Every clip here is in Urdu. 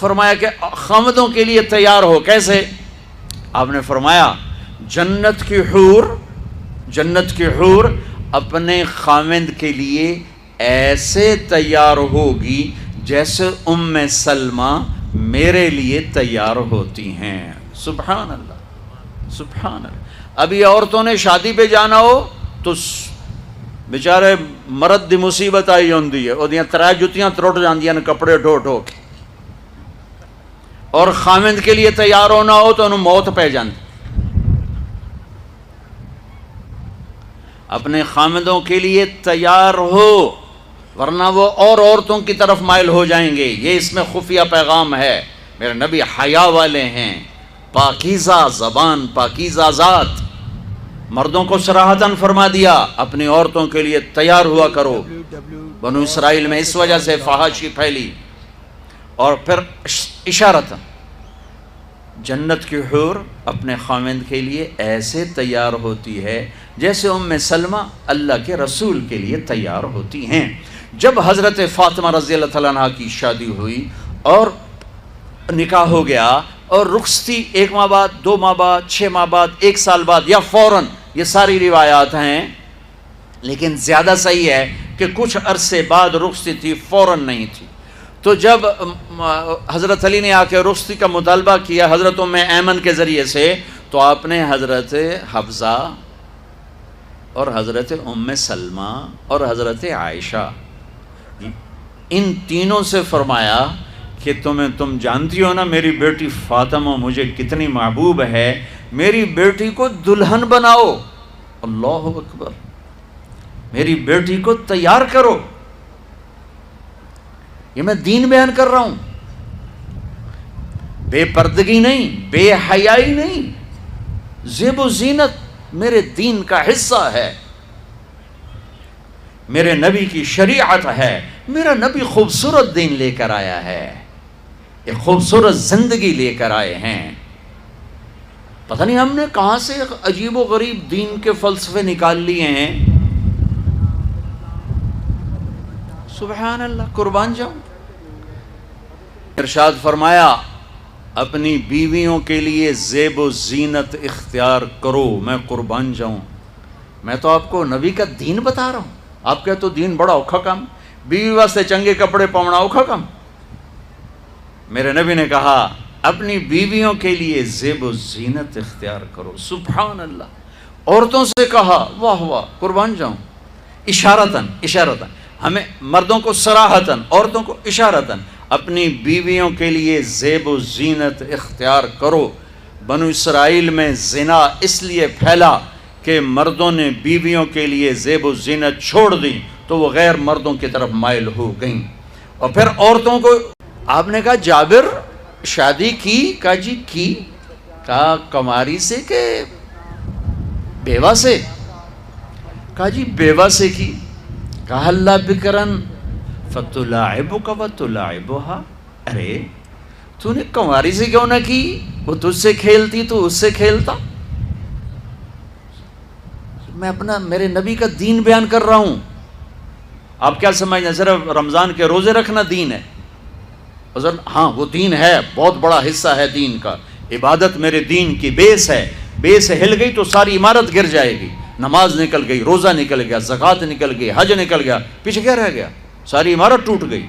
فرمایا کہ خامدوں کے لیے تیار ہو. کیسے؟ آپ نے فرمایا جنت کی حور اپنے خامد کے لیے ایسے تیار ہوگی جیسے ام سلمہ میرے لیے تیار ہوتی ہیں. سبحان اللہ سبحان اللہ. ابھی عورتوں نے شادی پہ جانا ہو تو بیچارے مرد دی مصیبت آئی ہوندی ہے, اودیاں ترے جتیاں ترٹ جاندیاں کپڑے ڈھو ڈھو کے, اور خامد کے لیے تیار ہونا ہو تو انہوں موت پہ جاندی. اپنے خامدوں کے لیے تیار ہو ورنہ وہ اور عورتوں کی طرف مائل ہو جائیں گے. یہ اس میں خفیہ پیغام ہے. میرے نبی حیا والے ہیں, پاکیزہ زبان, پاکیزہ ذات. مردوں کو صراحتاً فرما دیا اپنی عورتوں کے لیے تیار ہوا کرو. بنو اسرائیل میں اس وجہ سے فحاشی پھیلی. اور پھر اشارتاً جنت کی حور اپنے خامند کے لیے ایسے تیار ہوتی ہے جیسے ام سلمہ اللہ کے رسول کے لیے تیار ہوتی ہیں. جب حضرت فاطمہ رضی اللہ تعالیٰ عنہ کی شادی ہوئی اور نکاح ہو گیا اور رخصتی 1 ماہ بعد, 2 ماہ بعد, 6 ماہ بعد, 1 سال بعد یا فوراً, یہ ساری روایات ہیں, لیکن زیادہ صحیح ہے کہ کچھ عرصے بعد رخصتی تھی, فوراً نہیں تھی. تو جب حضرت علی نے آ کے رخصتی کا مطالبہ کیا حضرت ام ایمن کے ذریعے سے, تو آپ نے حضرت حفصہ اور حضرت ام سلمہ اور حضرت عائشہ ان تینوں سے فرمایا کہ تم جانتی ہو نا میری بیٹی فاطمہ مجھے کتنی محبوب ہے, میری بیٹی کو دلہن بناؤ. اللہ اکبر. میری بیٹی کو تیار کرو. یہ میں دین بیان کر رہا ہوں, بے پردگی نہیں, بے حیائی نہیں. زیب و زینت میرے دین کا حصہ ہے, میرے نبی کی شریعت ہے. میرا نبی خوبصورت دین لے کر آیا ہے, ایک خوبصورت زندگی لے کر آئے ہیں. پتہ نہیں ہم نے کہاں سے عجیب و غریب دین کے فلسفے نکال لیے ہیں. سبحان اللہ, قربان جاؤں. ارشاد فرمایا اپنی بیویوں کے لیے زیب و زینت اختیار کرو. میں قربان جاؤں, میں تو آپ کو نبی کا دین بتا رہا ہوں. آپ کہتے تو دین بڑا اوکھا کام, بیوی واسطے چنگے کپڑے پاؤنا اوکھا کام. میرے نبی نے کہا اپنی بیویوں کے لیے زیب و زینت اختیار کرو. سبحان اللہ. عورتوں سے کہا واہ واہ, قربان جاؤں. اشارتاً ہمیں مردوں کو صراحتاً, عورتوں کو اشارتاً اپنی بیویوں کے لیے زیب و زینت اختیار کرو. بنو اسرائیل میں زنا اس لیے پھیلا کہ مردوں نے بیویوں کے لیے زیب و زینت چھوڑ دی تو وہ غیر مردوں کی طرف مائل ہو گئیں. اور پھر عورتوں کو آپ نے کہا جابر شادی کی؟ کہا جی کی. کہا کماری سے کہ بیوہ سے؟ کہا جی بیوہ سے کی. کہا اللہ بکرن فتلاعبک وتلاعبها. ارے تو نے کماری سے کیوں نہ کی, وہ تجھ سے کھیلتی تو اس سے کھیلتا. میں اپنا میرے نبی کا دین بیان کر رہا ہوں. آپ کیا سمجھنا صرف رمضان کے روزے رکھنا دین ہے؟ ہاں وہ دین ہے, بہت بڑا حصہ ہے دین کا. عبادت میرے دین کی بیس ہے. بیس ہل گئی تو ساری عمارت گر جائے گی. نماز نکل گئی, روزہ نکل گیا, زکوٰۃ نکل گئی, حج نکل گیا, پیچھے کیا رہ گیا؟ ساری عمارت ٹوٹ گئی.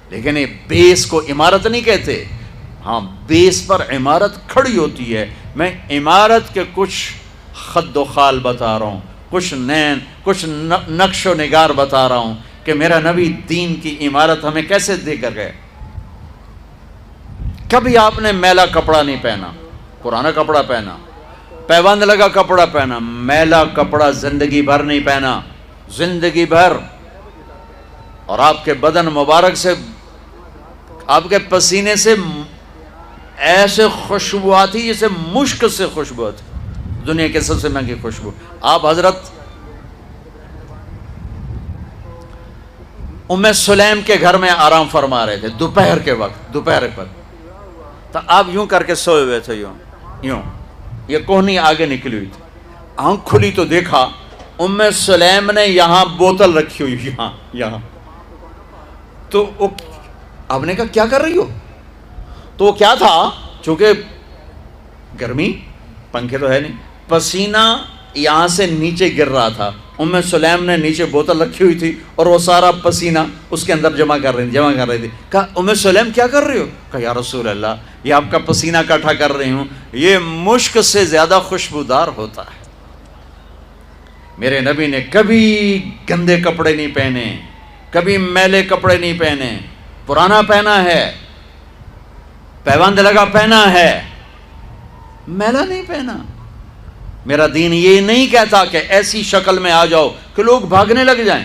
لیکن یہ بیس کو عمارت نہیں کہتے. ہاں بیس پر عمارت کھڑی ہوتی ہے. میں عمارت کے کچھ خد و خال بتا رہا ہوں, کچھ نقش و نگار بتا رہا ہوں کہ میرا نبی دین کی عمارت ہمیں کیسے دے کر گئے. کبھی آپ نے میلا کپڑا نہیں پہنا, پرانا کپڑا پہنا, پیبند لگا کپڑا پہنا. میلا کپڑا زندگی بھر نہیں پہنا, زندگی بھر. اور آپ کے بدن مبارک سے, آپ کے پسینے سے ایسے خوشبو آتی جیسے مشک سے خوشبو آتی, دنیا کے سب سے مہنگی خوشبو. آپ حضرت ام سلیم کے گھر میں آرام فرما رہے تھے دوپہر کے وقت, دوپہر پر. تو آپ یوں کر کے سوئے ہوئے تھے, یوں یہ کوہنی آگے نکلی ہوئی تھی. آنکھ کھلی تو دیکھا ام سلیم نے یہاں بوتل رکھی ہوئی, یہاں. تو آپ نے کہا کیا کر رہی ہو؟ تو کیا تھا، چونکہ گرمی، پنکھے تو ہے نہیں، پسینہ یہاں سے نیچے گر رہا تھا، ام سلیم نے نیچے بوتل رکھی ہوئی تھی اور وہ سارا پسینہ اس کے اندر جمع کر رہی تھی. کہا ام سلیم کیا کر رہی ہو؟ کہا یا رسول اللہ یہ آپ کا پسینہ اکٹھا کر رہی ہوں، یہ مشک سے زیادہ خوشبودار ہوتا ہے. میرے نبی نے کبھی گندے کپڑے نہیں پہنے، کبھی میلے کپڑے نہیں پہنے، پرانا پہنا ہے، پیوند لگا پہنا ہے، میلا نہیں پہنا. میرا دین یہ نہیں کہتا کہ ایسی شکل میں آ جاؤ کہ لوگ بھاگنے لگ جائیں.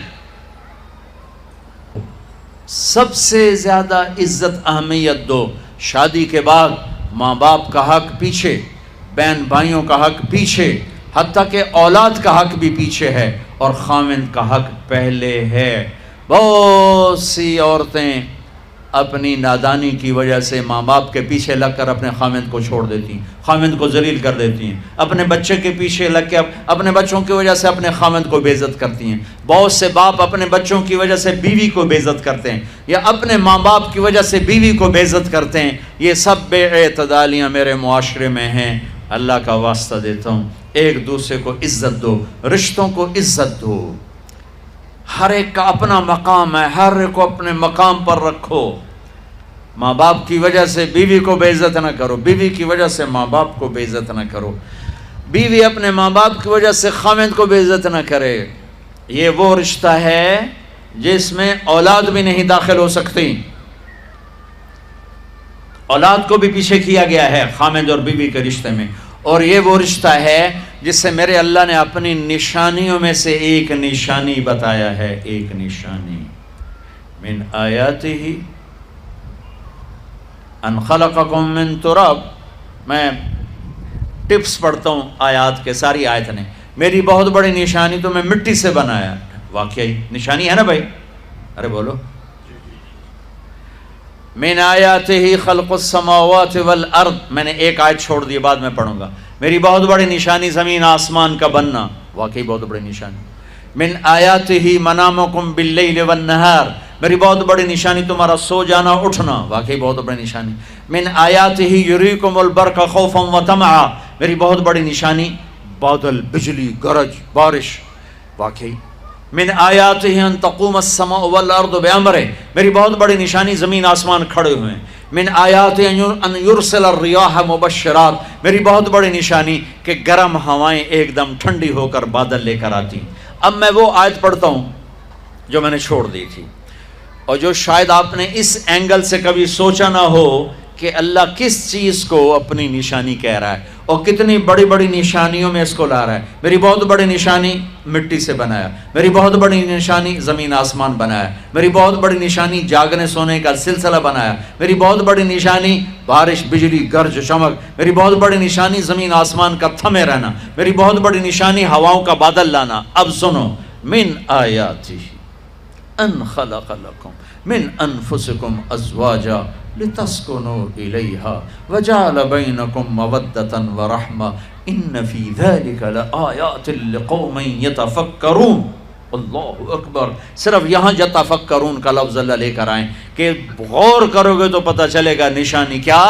سب سے زیادہ عزت اہمیت دو. شادی کے بعد ماں باپ کا حق پیچھے، بہن بھائیوں کا حق پیچھے، حتیٰ کہ اولاد کا حق بھی پیچھے ہے اور خاوند کا حق پہلے ہے. بہت سی عورتیں اپنی نادانی کی وجہ سے ماں باپ کے پیچھے لگ کر اپنے خاوند کو چھوڑ دیتی ہیں، خاوند کو ذلیل کر دیتی ہیں. اپنے بچے کے پیچھے لگ کے اپنے بچوں کی وجہ سے اپنے خاوند کو بے عزت کرتی ہیں. بہت سے باپ اپنے بچوں کی وجہ سے بیوی کو بے عزت کرتے ہیں، یا اپنے ماں باپ کی وجہ سے بیوی کو بے عزت کرتے ہیں. یہ سب بے اعتدالیاں میرے معاشرے میں ہیں. اللہ کا واسطہ دیتا ہوں، ایک دوسرے کو عزت دو، رشتوں کو عزت دو. ہر ایک کا اپنا مقام ہے، ہر ایک کو اپنے مقام پر رکھو. ماں باپ کی وجہ سے بیوی کو بے عزت نہ کرو، بیوی کی وجہ سے ماں باپ کو بے عزت نہ کرو، بیوی اپنے ماں باپ کی وجہ سے خاوند کو بے عزت نہ کرے. یہ وہ رشتہ ہے جس میں اولاد بھی نہیں داخل ہو سکتی. اولاد کو بھی پیچھے کیا گیا ہے خاوند اور بیوی کے رشتے میں. اور یہ وہ رشتہ ہے جس سے میرے اللہ نے اپنی نشانیوں میں سے ایک نشانی بتایا ہے. ایک نشانی، من آیاتہ ان خلقکم من تراب. میں ٹپس پڑھتا ہوں آیات کے، ساری آیت نے. میری بہت بڑی نشانی تو میں مٹی سے بنایا. واقعی نشانی ہے نا بھائی؟ ارے بولو. من آیاتہ خلق السماوات والارض. میں نے ایک آیت چھوڑ دی، بعد میں پڑھوں گا. میری بہت بڑی نشانی زمین آسمان کا بننا. واقعی بہت بڑی نشانی. من آیاتہ منامکم باللیل والنہار. میری بہت بڑی نشانی تمہارا سو جانا اٹھنا. واقعی بہت بڑی نشانی. من آیاتہ یریکم البرق خوفا وطمعا. میری بہت بڑی نشانی بادل، بجلی، گرج، بارش. واقعی. من آیاتہ ان تقوم السماء والارض بامرہ. میری بہت بڑی نشانی زمین آسمان کھڑے ہوئے ہیں. من آیاتہ ان یرسل الریاح مبشرات. میری بہت بڑی نشانی کہ گرم ہوائیں ایک دم ٹھنڈی ہو کر بادل لے کر آتی. اب میں وہ آیت پڑھتا ہوں جو میں نے چھوڑ دی تھی، اور جو شاید آپ نے اس اینگل سے کبھی سوچا نہ ہو کہ اللہ کس چیز کو اپنی نشانی کہہ رہا ہے اور کتنی بڑی بڑی نشانیوں میں اس کو لا رہا ہے. میری بہت بڑی نشانی مٹی سے بنایا. میری بہت بڑی نشانی زمین آسمان بنایا. میری بہت بڑی نشانی جاگنے سونے کا سلسلہ بنایا. میری بہت بڑی نشانی بارش، بجلی، گرج، چمک. میری بہت بڑی نشانی زمین آسمان کا تھمے رہنا. میری بہت بڑی نشانی ہواؤں کا بادل لانا. اب سنو، من آیاتہ ان خلق لکم من انفسکم ازواجا لتسکنوا الیہا وجعل بینکم مودۃ ورحمہ ان فی ذلک لآیات لقوم یتفکرون. اللہ اکبر. صرف یہاں یتفکرون کا لفظ اللہ لے کر آئیں کہ غور کرو گے تو پتہ چلے گا نشانی کیا.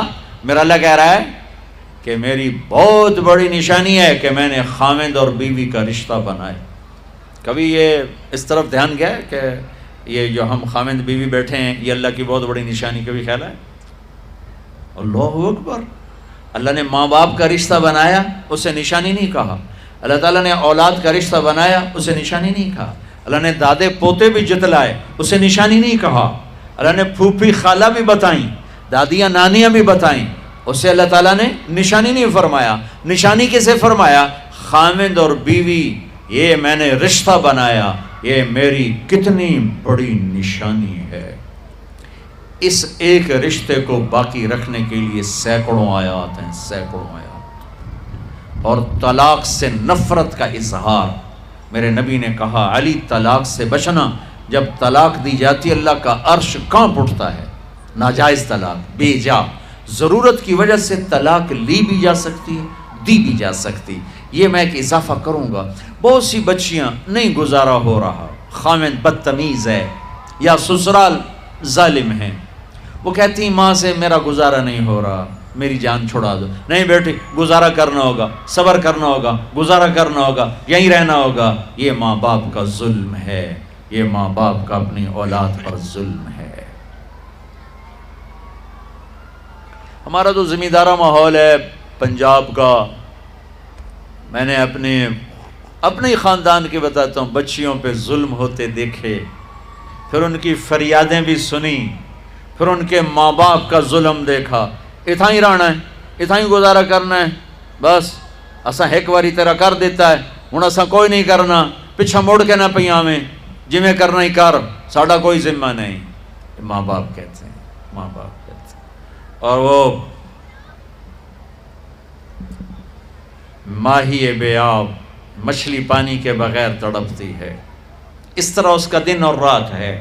میرا اللہ کہہ رہا ہے کہ میری بہت بڑی نشانی ہے کہ میں نے خاوند اور بیوی کا رشتہ بنایا. کبھی یہ اس طرف دھیان گیا ہے کہ یہ جو ہم خاوند بیوی بیٹھے ہیں یہ اللہ کی بہت بڑی نشانی؟ کبھی خیال ہے؟ اللہ اکبر. اللہ نے ماں باپ کا رشتہ بنایا، اسے نشانی نہیں کہا. اللہ تعالیٰ نے اولاد کا رشتہ بنایا، اسے نشانی نہیں کہا. اللہ نے دادے پوتے بھی جتلائے، اسے نشانی نہیں کہا. اللہ نے پھوپھی خالہ بھی بتائیں، دادیاں نانیاں بھی بتائیں، اسے اللہ تعالیٰ نے نشانی نہیں فرمایا. نشانی کسے فرمایا؟ خاوند اور بیوی، یہ میں نے رشتہ بنایا، یہ میری کتنی بڑی نشانی ہے. اس ایک رشتے کو باقی رکھنے کے لیے سینکڑوں آیات ہیں، سینکڑوں آیات. اور طلاق سے نفرت کا اظہار. میرے نبی نے کہا علی طلاق سے بچنا. جب طلاق دی جاتی اللہ کا عرش کانپ اٹھتا ہے. ناجائز طلاق، بے جا، ضرورت کی وجہ سے طلاق لی بھی جا سکتی ہے، دی بھی جا سکتی. یہ میں ایک اضافہ کروں گا. بہت سی بچیاں نہیں گزارا ہو رہا، خاوند بدتمیز ہے یا سسرال ظالم ہیں، وہ کہتی ہیں ماں سے میرا گزارا نہیں ہو رہا، میری جان چھڑا دو. نہیں بیٹی، گزارا کرنا ہوگا، صبر کرنا ہوگا، گزارا کرنا ہوگا، یہیں رہنا ہوگا. یہ ماں باپ کا ظلم ہے، یہ ماں باپ کا اپنی اولاد پر ظلم ہے. ہمارا تو زمیندارہ ماحول ہے پنجاب کا. میں نے اپنے خاندان کی بتاتا ہوں، بچیوں پہ ظلم ہوتے دیکھے، پھر ان کی فریادیں بھی سنی، پھر ان کے ماں باپ کا ظلم دیکھا. اتھا ہی رہنا ہے، اتھا ہی گزارا کرنا ہے، بس اساں ایک واری تیرا کر دیتا ہے، ہن اساں کوئی نہیں کرنا، پچھا مڑ کے نہ پیاویں، جویں کرنا ہی کر، ساڈا کوئی ذمہ نہیں. ماں باپ کہتے ہیں، ماں باپ کہتے ہیں. اور وہ ماہی بے آب، مچھلی پانی کے بغیر تڑپتی ہے، اس طرح اس کا دن اور رات ہے.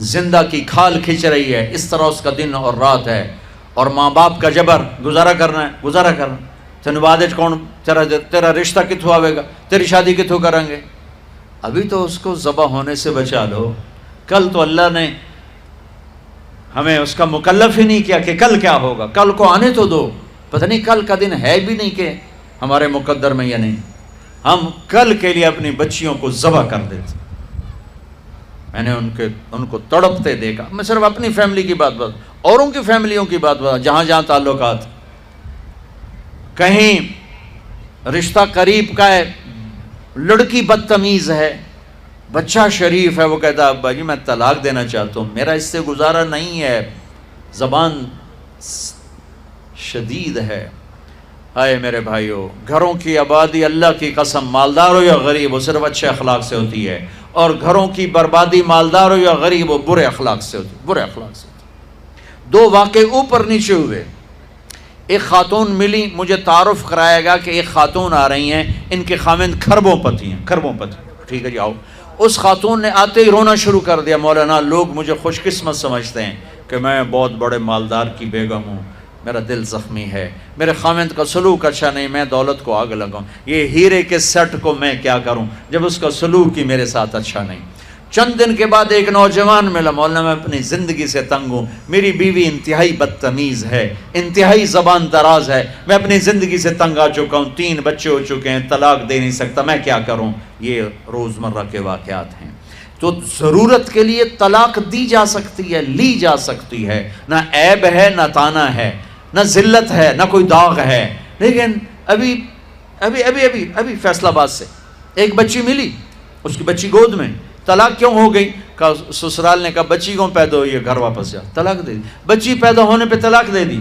زندہ کی کھال کھچ رہی ہے، اس طرح اس کا دن اور رات ہے. اور ماں باپ کا جبر، گزارا کرنا ہے، گزارا کرنا. تینوں بعد کون تیرا رشتہ کتوں آئے گا، تیری شادی کتوں کریں گے. ابھی تو اس کو ذبح ہونے سے بچا لو. کل تو اللہ نے ہمیں اس کا مکلف ہی نہیں کیا کہ کل کیا ہوگا، کل کو آنے تو دو. پتہ نہیں کل کا دن ہے بھی نہیں کہ ہمارے مقدر میں یا نہیں. ہم کل کے لیے اپنی بچیوں کو ذبح کر دیتے. میں نے ان کو تڑپتے دیکھا. میں صرف اپنی فیملی کی بات اوروں کی فیملیوں کی بات جہاں جہاں تعلقات. کہیں رشتہ قریب کا ہے، لڑکی بدتمیز ہے، بچہ شریف ہے، وہ کہتا ہے ابا جی میں طلاق دینا چاہتا ہوں، میرا اس سے گزارا نہیں ہے، زبان شدید ہے. آئے میرے بھائیو، گھروں کی آبادی اللہ کی قسم، مالدار ہو یا غریب ہو، صرف اچھے اخلاق سے ہوتی ہے. اور گھروں کی بربادی مالدار ہو یا غریب ہو، برے اخلاق سے ہوتی ہے، برے اخلاق سے ہوتی ہے. دو واقعے اوپر نیچے ہوئے. ایک خاتون ملی، مجھے تعارف کرایا گا کہ ایک خاتون آ رہی ہیں، ان کے خاوند کھربوں پتی ہیں، کھربوں پتی. ٹھیک ہے جی آؤ. اس خاتون نے آتے ہی رونا شروع کر دیا. مولانا لوگ مجھے خوش قسمت سمجھتے ہیں کہ میں بہت بڑے مالدار کی بیگم ہوں، میرا دل زخمی ہے، میرے خاوند کا سلوک اچھا نہیں، میں دولت کو آگ لگاؤں، یہ ہیرے کے سیٹ کو میں کیا کروں جب اس کا سلوک ہی میرے ساتھ اچھا نہیں. چند دن کے بعد ایک نوجوان ملا. مولانا میں اپنی زندگی سے تنگ ہوں، میری بیوی انتہائی بدتمیز ہے، انتہائی زبان دراز ہے، میں اپنی زندگی سے تنگ آ چکا ہوں، 3 بچے ہو چکے ہیں، طلاق دے نہیں سکتا، میں کیا کروں. یہ روزمرہ کے واقعات ہیں. تو ضرورت کے لیے طلاق دی جا سکتی ہے، لی جا سکتی ہے، نہ عیب ہے نہ تانا ہے، نہ ذلت ہے نہ کوئی داغ ہے. لیکن ابھی فیصلہ آباد سے ایک بچی ملی، اس کی بچی گود میں. طلاق کیوں ہو گئی؟ کہا سسرال نے کہا بچی کیوں پیدا ہوئی ہے، گھر واپس جا. طلاق دے دی. بچی پیدا ہونے پہ طلاق دے دی.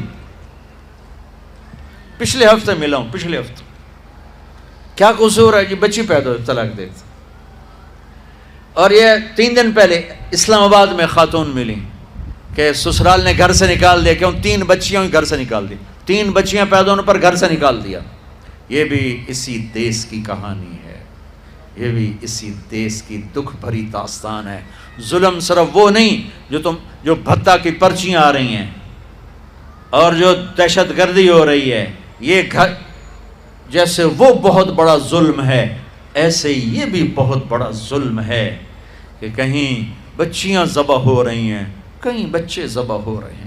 پچھلے ہفتے ملا ہوں، پچھلے ہفتے. کیا قصور ہے جی، بچی پیدا ہوئی طلاق دے دی. اور یہ 3 دن پہلے اسلام آباد میں خاتون ملی کہ سسرال نے گھر سے نکال دیا. کیوں؟ 3 بچیاں گھر سے نکال دی. 3 بچیاں پیدا ہونے پر گھر سے نکال دیا. یہ بھی اسی دیس کی کہانی ہے، یہ بھی اسی دیس کی دکھ بھری داستان ہے. ظلم صرف وہ نہیں جو بھتہ کی پرچیاں آ رہی ہیں اور جو دہشت گردی ہو رہی ہے، یہ گھر جیسے وہ بہت بڑا ظلم ہے، ایسے یہ بھی بہت بڑا ظلم ہے کہ کہیں بچیاں ذبح ہو رہی ہیں، کہیں بچے ذبح ہو رہے ہیں.